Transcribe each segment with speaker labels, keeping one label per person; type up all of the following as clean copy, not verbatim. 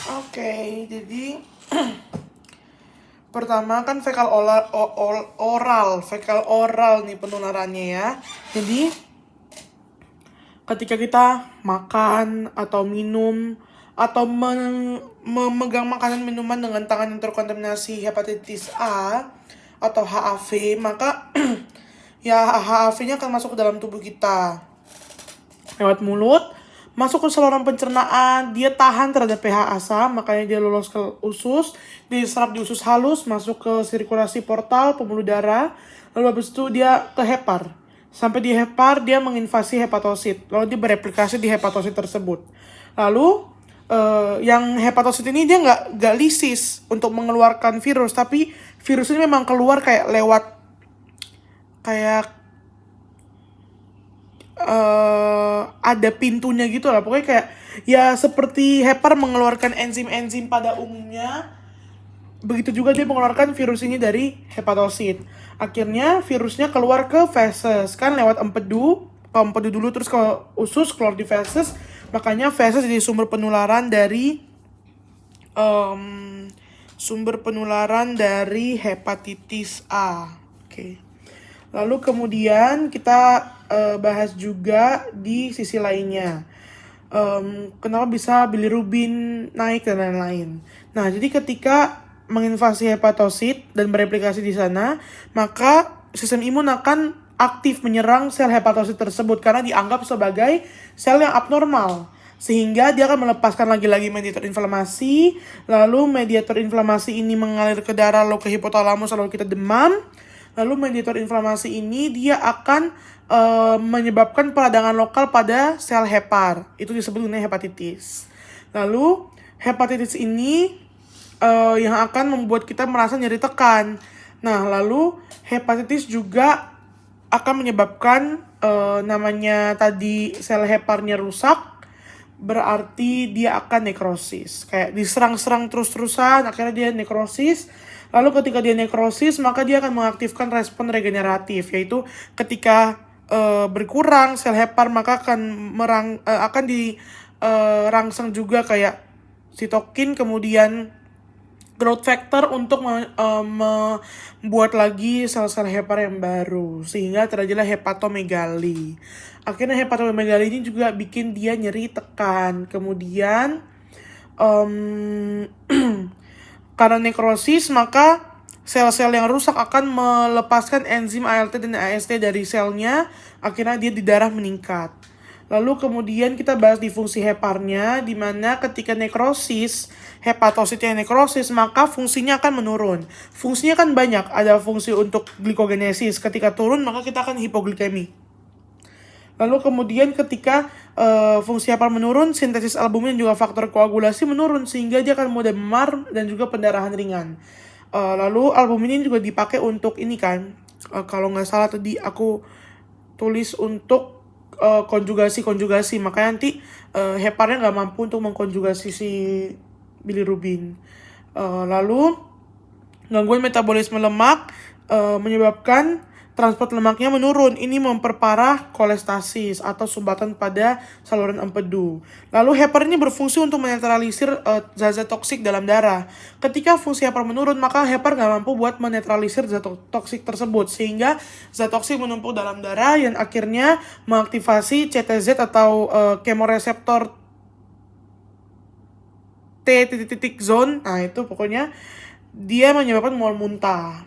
Speaker 1: Oke, jadi pertama kan fekal oral nih penularannya ya. Jadi ketika kita makan atau minum atau memegang makanan minuman dengan tangan yang terkontaminasi hepatitis A atau HAV, maka ya HAV-nya akan masuk ke dalam tubuh kita lewat mulut, masuk ke saluran pencernaan, dia tahan terhadap pH asam, makanya dia lolos ke usus, diserap di usus halus, masuk ke sirkulasi portal pembuluh darah, lalu habis itu dia ke hepar. Sampai di hepar dia menginvasi hepatosit, lalu dia bereplikasi di hepatosit tersebut. Lalu yang hepatosit ini dia nggak lisis untuk mengeluarkan virus, tapi virus ini memang keluar kayak lewat kayak ada pintunya gitu lah. Pokoknya kayak ya seperti hepar mengeluarkan enzim-enzim pada umumnya, begitu juga dia mengeluarkan virus ini dari hepatosit. Akhirnya virusnya keluar ke feses kan lewat empedu, ke empedu dulu terus ke usus, keluar di feses. Makanya feses jadi sumber penularan dari hepatitis A. Oke. Lalu kemudian kita bahas juga di sisi lainnya. Kenapa bisa bilirubin naik dan lain-lain. Nah, jadi ketika menginvasi hepatosit dan bereplikasi di sana, maka sistem imun akan aktif menyerang sel hepatosit tersebut karena dianggap sebagai sel yang abnormal. Sehingga dia akan melepaskan lagi-lagi mediator inflamasi, lalu mediator inflamasi ini mengalir ke darah, lalu ke hipotalamus, lalu kita demam. Lalu mediator inflamasi ini dia akan menyebabkan peradangan lokal pada sel hepar. Itu disebut dengan hepatitis. Lalu hepatitis ini yang akan membuat kita merasa nyeri tekan. Nah, lalu hepatitis juga akan menyebabkan namanya tadi sel heparnya rusak, berarti dia akan nekrosis. Kayak diserang-serang terus-terusan, akhirnya dia nekrosis. Lalu ketika dia nekrosis, maka dia akan mengaktifkan respon regeneratif, yaitu ketika berkurang sel hepar, maka akan dirangsang juga kayak sitokin, kemudian growth factor untuk membuat lagi sel-sel hepar yang baru, sehingga terjadilah hepatomegali. Akhirnya hepatomegali ini juga bikin dia nyeri tekan. Kemudian karena nekrosis, maka sel-sel yang rusak akan melepaskan enzim ALT dan AST dari selnya, akhirnya dia di darah meningkat. Lalu kemudian kita bahas di fungsi heparnya, di mana ketika nekrosis, hepatositnya nekrosis, maka fungsinya akan menurun. Fungsinya kan banyak, ada fungsi untuk glikogenesis, ketika turun maka kita akan hipoglikemi. Lalu kemudian ketika fungsi hepar menurun, sintesis albumin dan juga faktor koagulasi menurun, sehingga dia akan mudah memar dan juga pendarahan ringan. Lalu albumin ini juga dipakai untuk ini kan, kalau nggak salah tadi aku tulis untuk konjugasi, makanya nanti heparnya nggak mampu untuk mengkonjugasi si bilirubin. Lalu gangguan metabolisme lemak menyebabkan transport lemaknya menurun. Ini memperparah kolestasis atau sumbatan pada saluran empedu. Lalu hepar ini berfungsi untuk menetralisir zat-zat toksik dalam darah. Ketika fungsi hepar menurun, maka hepar nggak mampu buat menetralisir zat toksik tersebut, sehingga zat toksik menumpuk dalam darah yang akhirnya mengaktifasi CTZ atau kemoreseptor T titik zone. Nah, itu pokoknya dia menyebabkan mual muntah.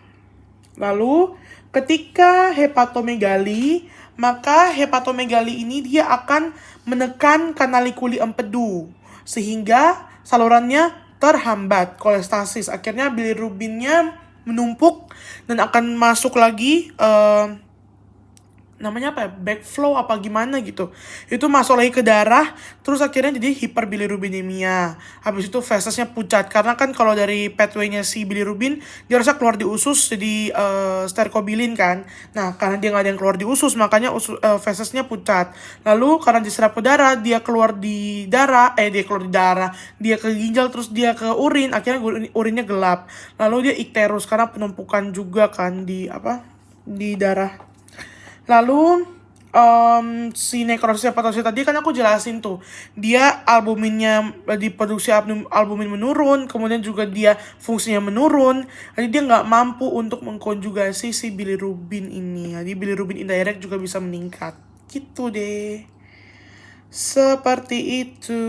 Speaker 1: Lalu ketika hepatomegali, maka hepatomegali ini dia akan menekan kanalikuli empedu, sehingga salurannya terhambat, kolestasis. Akhirnya bilirubinnya menumpuk dan akan masuk lagi namanya apa ya, backflow apa gimana gitu. Itu masuk lagi ke darah, terus akhirnya jadi hiperbilirubinemia. Habis itu fesesnya pucat, karena kan kalau dari pathway-nya si bilirubin, dia harusnya keluar di usus jadi stercobilin kan. Nah, karena dia nggak ada yang keluar di usus, makanya fesesnya pucat. Lalu karena diserap ke darah, dia keluar di darah, dia ke ginjal, terus dia ke urin, akhirnya urinnya gelap. Lalu dia ikterus karena penumpukan juga kan di darah. Lalu si nekrosis hepatosis tadi kan aku jelasin tuh, dia albuminnya di produksi albumin menurun, kemudian juga dia fungsinya menurun, jadi dia nggak mampu untuk mengkonjugasi si bilirubin ini, jadi bilirubin indirect juga bisa meningkat gitu deh, seperti itu.